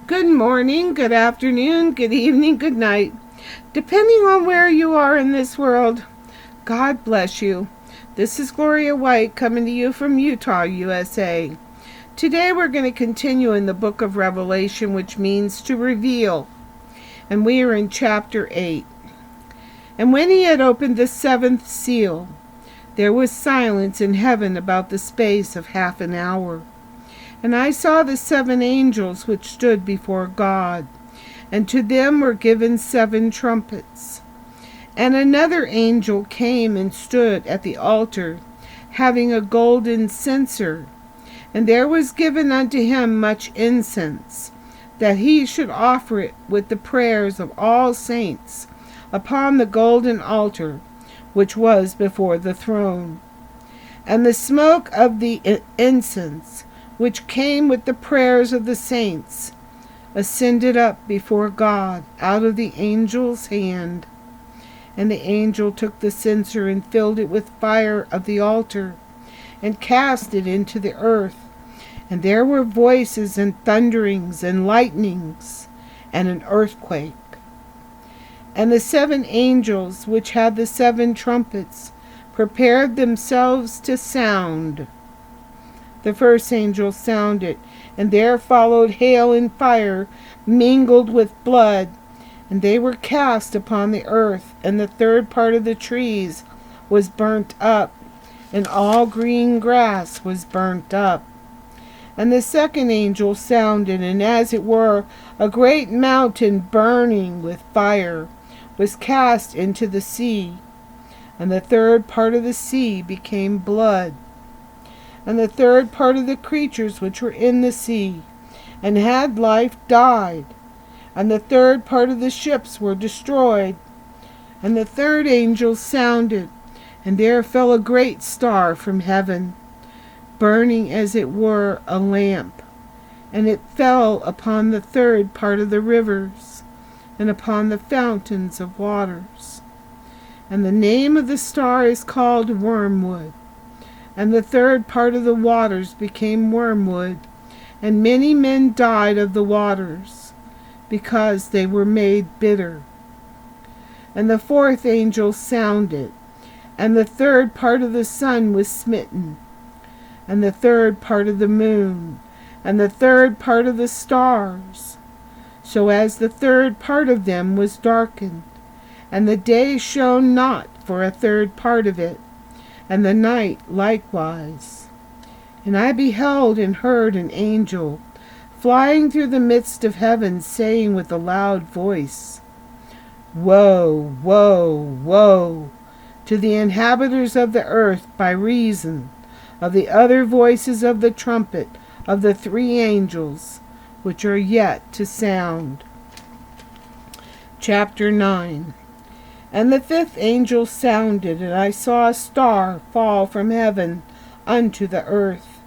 Good morning, good afternoon, good evening, good night. Depending on where you are in this world, God bless you. This is Gloria White coming to you from Utah, USA. Today we're going to continue in the book of Revelation, which means to reveal. And we are in chapter 8. And when he had opened the seventh seal, there was silence in heaven about the space of half an hour. And I saw the 7 angels which stood before God, and to them were given 7 trumpets. And another angel came and stood at the altar, having a golden censer. And there was given unto him much incense, that he should offer it with the prayers of all saints upon the golden altar, which was before the throne. And the smoke of the incense, which came with the prayers of the saints, ascended up before God out of the angel's hand. And the angel took the censer and filled it with fire of the altar, and cast it into the earth. And there were voices and thunderings and lightnings, and an earthquake. And the 7 angels which had the 7 trumpets prepared themselves to sound. The first angel sounded, and there followed hail and fire mingled with blood, and they were cast upon the earth, and the third part of the trees was burnt up, and all green grass was burnt up. And the second angel sounded, and as it were, a great mountain burning with fire was cast into the sea, and the third part of the sea became blood. And the third part of the creatures which were in the sea, and had life, died. And the third part of the ships were destroyed. And the third angel sounded, and there fell a great star from heaven, burning as it were a lamp. And it fell upon the third part of the rivers, and upon the fountains of waters. And the name of the star is called Wormwood. And the third part of the waters became wormwood, and many men died of the waters, because they were made bitter. And the fourth angel sounded, and the third part of the sun was smitten, and the third part of the moon, and the third part of the stars, so as the third part of them was darkened, and the day shone not for a third part of it, and the night likewise. And I beheld and heard an angel flying through the midst of heaven, saying with a loud voice, Woe, woe, woe to the inhabitants of the earth by reason of the other voices of the trumpet of the 3 angels, which are yet to sound. Chapter 9. And the 5th angel sounded, and I saw a star fall from heaven unto the earth.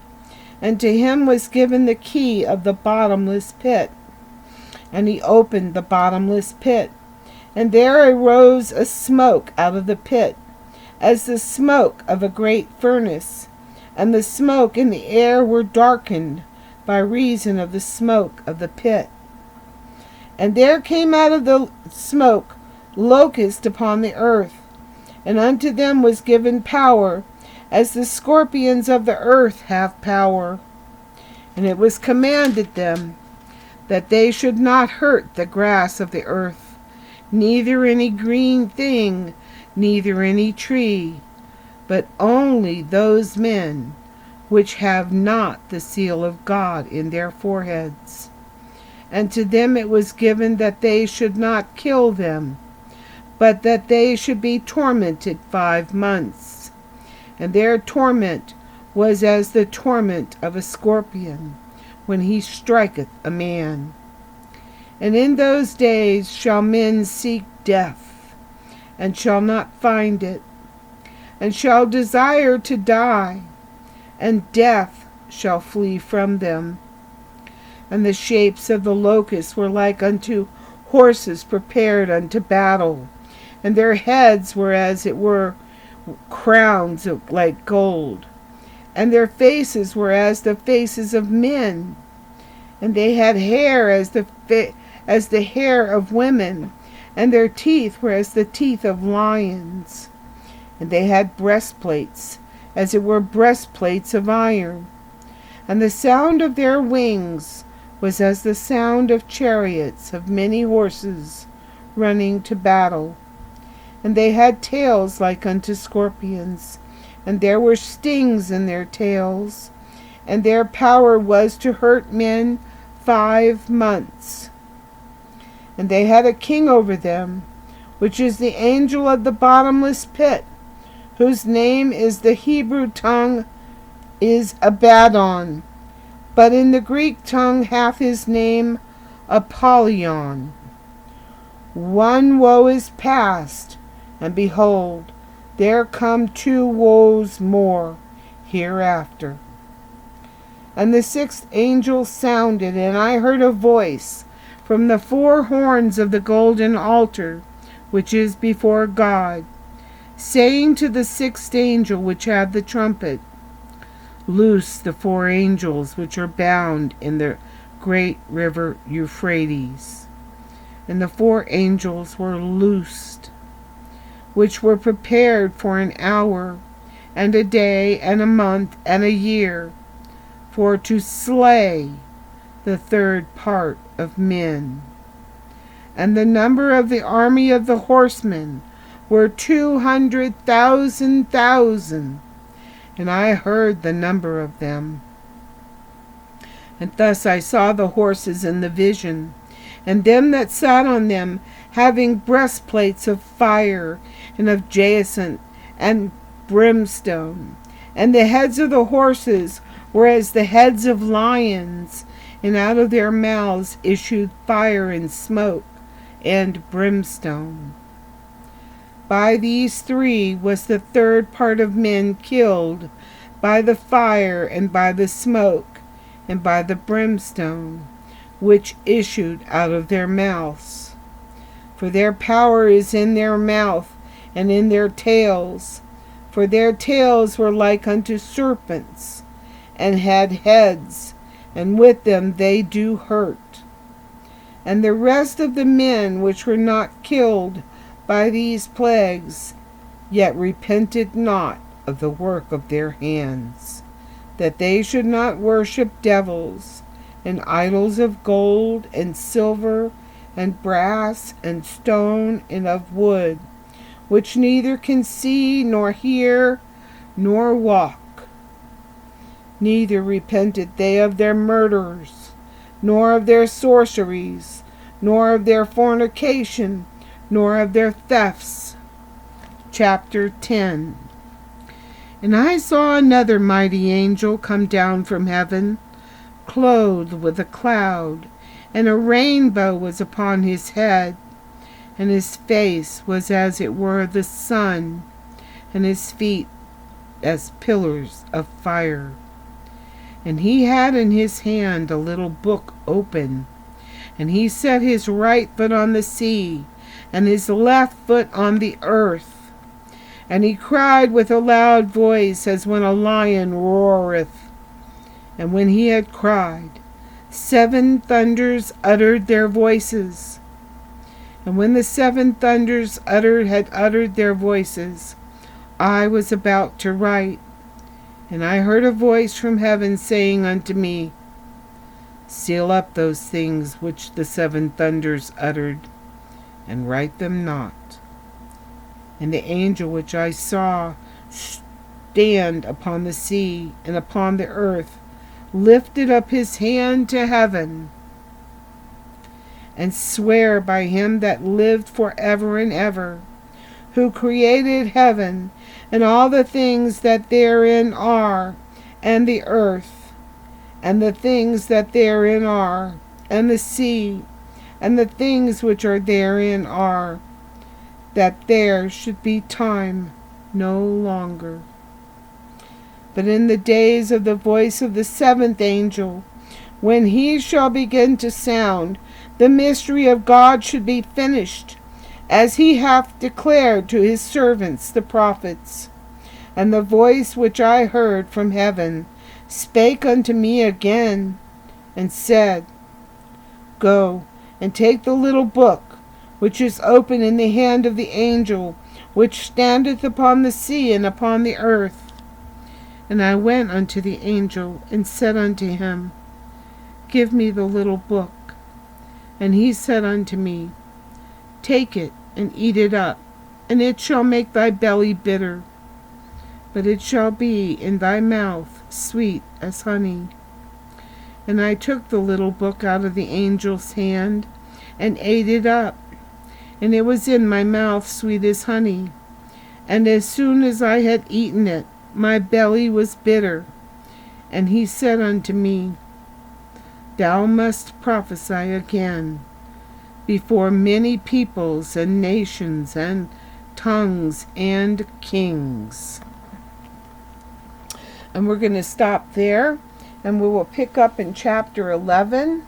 And to him was given the key of the bottomless pit. And he opened the bottomless pit. And there arose a smoke out of the pit, as the smoke of a great furnace. And the smoke and the air were darkened by reason of the smoke of the pit. And there came out of the smoke locusts upon the earth, and unto them was given power, as the scorpions of the earth have power. And it was commanded them that they should not hurt the grass of the earth, neither any green thing, neither any tree, but only those men which have not the seal of God in their foreheads. And to them it was given that they should not kill them, but that they should be tormented 5 months. And their torment was as the torment of a scorpion, when he striketh a man. And in those days shall men seek death, and shall not find it, and shall desire to die, and death shall flee from them. And the shapes of the locusts were like unto horses prepared unto battle, and their heads were as it were crowns like gold, and their faces were as the faces of men, And they had hair as the hair of women, and their teeth were as the teeth of lions. And they had breastplates, as it were breastplates of iron. And the sound of their wings was as the sound of chariots of many horses running to battle. And they had tails like unto scorpions, and there were stings in their tails, and their power was to hurt men 5 months. And they had a king over them, which is the angel of the bottomless pit, whose name is the Hebrew tongue is Abaddon, but in the Greek tongue hath his name Apollyon. One woe is past, and behold, there come 2 woes more hereafter. And the 6th angel sounded, and I heard a voice from the 4 horns of the golden altar, which is before God, saying to the 6th angel which had the trumpet, Loose the 4 angels which are bound in the great river Euphrates. And the 4 angels were loosed, which were prepared for an hour, and a day, and a month, and a year, for to slay the 3rd part of men. And the number of the army of the horsemen were 200,000, and I heard the number of them. And thus I saw the horses in the vision, and them that sat on them, having breastplates of fire, and of jacinth, and brimstone. And the heads of the horses were as the heads of lions, and out of their mouths issued fire and smoke, and brimstone. By these 3 was the 3rd part of men killed, by the fire, and by the smoke, and by the brimstone, which issued out of their mouths. For their power is in their mouth, and in their tails. For their tails were like unto serpents, and had heads, and with them they do hurt. And the rest of the men which were not killed by these plagues, yet repented not of the work of their hands, that they should not worship devils, and idols of gold, and silver, and brass, and stone, and of wood, which neither can see, nor hear, nor walk. Neither repented they of their murders, nor of their sorceries, nor of their fornication, nor of their thefts. Chapter 10. And I saw another mighty angel come down from heaven, clothed with a cloud, and a rainbow was upon his head, and his face was as it were the sun, and his feet as pillars of fire. And he had in his hand a little book open, and he set his right foot on the sea, and his left foot on the earth. And he cried with a loud voice, as when a lion roareth. And when he had cried, 7 thunders uttered their voices. And when the 7 thunders had uttered their voices, I was about to write. And I heard a voice from heaven saying unto me, Seal up those things which the 7 thunders uttered, and write them not. And the angel which I saw stand upon the sea and upon the earth lifted up his hand to heaven, and sware by him that lived for ever and ever, who created heaven and all the things that therein are, and the earth, and the things that therein are, and the sea, and the things which are therein are, that there should be time no longer. But in the days of the voice of the 7th angel, when he shall begin to sound, the mystery of God should be finished, as he hath declared to his servants the prophets. And the voice which I heard from heaven spake unto me again, and said, Go, and take the little book, which is open in the hand of the angel, which standeth upon the sea and upon the earth. And I went unto the angel, and said unto him, Give me the little book. And he said unto me, Take it, and eat it up, and it shall make thy belly bitter, but it shall be in thy mouth sweet as honey. And I took the little book out of the angel's hand, and ate it up, and it was in my mouth sweet as honey. And as soon as I had eaten it, my belly was bitter. And he said unto me, Thou must prophesy again before many peoples and nations and tongues and kings. And we're going to stop there, and we will pick up in chapter 11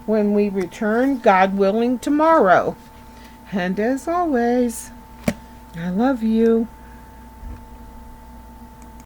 when we return, God willing, tomorrow. And as always, I love you.